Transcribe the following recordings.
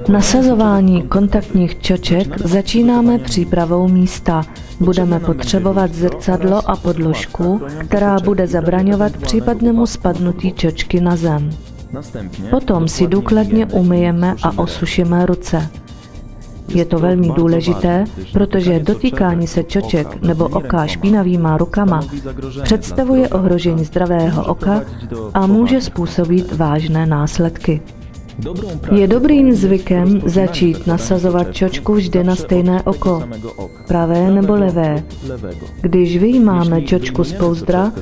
Nasazování kontaktních čoček začínáme přípravou místa. Budeme potřebovat zrcadlo a podložku, která bude zabraňovat případnému spadnutí čočky na zem. Potom si důkladně umyjeme a osušíme ruce. Je to velmi důležité, protože dotýkání se čoček nebo oka špinavýma rukama představuje ohrožení zdravého oka a může způsobit vážné následky. Je dobrým zvykem začít nasazovat čočku vždy na stejné oko, pravé nebo levé. Když vyjímáme čočku z pouzdra,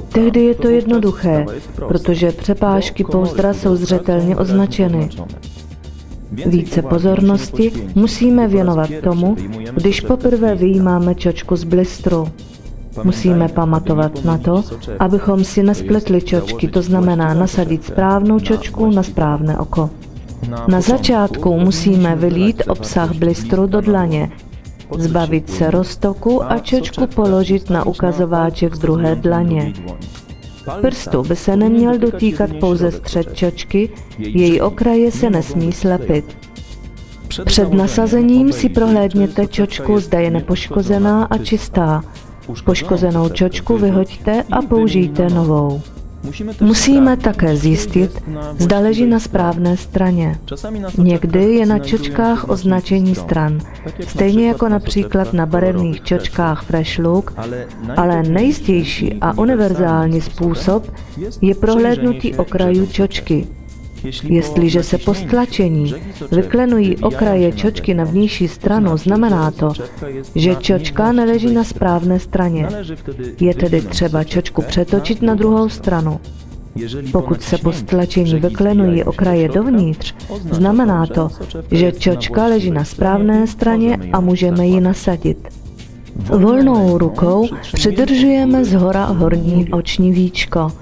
tehdy je to jednoduché, protože přepážky pouzdra jsou zřetelně označeny. Více pozornosti musíme věnovat tomu, když poprvé vyjímáme čočku z blistru. Musíme pamatovat na to, abychom si nespletli čočky, to znamená nasadit správnou čočku na správné oko. Na začátku musíme vylít obsah blistru do dlaně, zbavit se roztoku a čočku položit na ukazováček z druhé dlaně. Prstu by se neměl dotýkat pouze střed čočky, její okraje se nesmí slepit. Před nasazením si prohlédněte čočku, zda je nepoškozená a čistá. Poškozenou čočku vyhoďte a použijte novou. Musíme také zjistit, zda leží na správné straně. Někdy je na čočkách označení stran, stejně jako například na barevných čočkách Fresh Look, ale nejistější a univerzální způsob je prohlédnutí okrajů čočky. Jestliže se po stlačení vyklenují okraje čočky na vnější stranu, znamená to, že čočka neleží na správné straně. Je tedy třeba čočku přetočit na druhou stranu. Pokud se po stlačení vyklenují okraje dovnitř, znamená to, že čočka leží na správné straně a můžeme ji nasadit. Volnou rukou přidržujeme zhora horní oční víčko.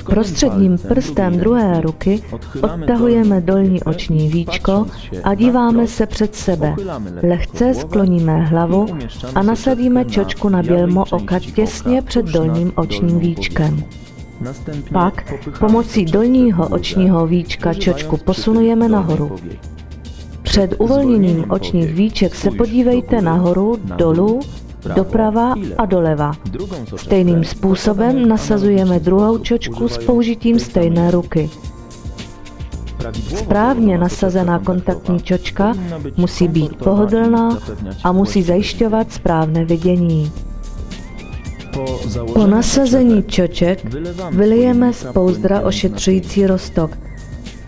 Prostředním prstem druhé ruky odtahujeme dolní oční víčko a díváme se před sebe. Lehce skloníme hlavu a nasadíme čočku na bělmo oka těsně před dolním očním víčkem. Pak pomocí dolního očního víčka čočku posunujeme nahoru. Před uvolněním očních víček se podívejte nahoru, dolů, doprava a doleva. Stejným způsobem nasazujeme druhou čočku s použitím stejné ruky. Správně nasazená kontaktní čočka musí být pohodlná a musí zajišťovat správné vidění. Po nasazení čoček vylijeme z pouzdra ošetřující roztok.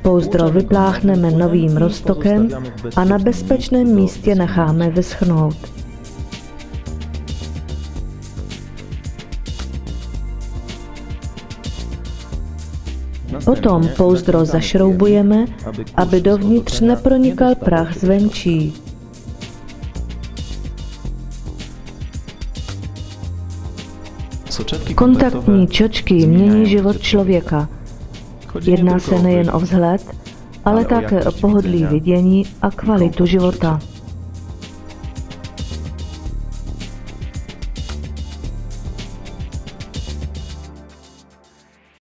Pouzdro vypláchneme novým roztokem a na bezpečném místě necháme vyschnout. Potom pouzdro zašroubujeme, aby dovnitř nepronikal prach zvenčí. Kontaktní čočky mění život člověka. Jedná se nejen o vzhled, ale také o pohodlí vidění a kvalitu života.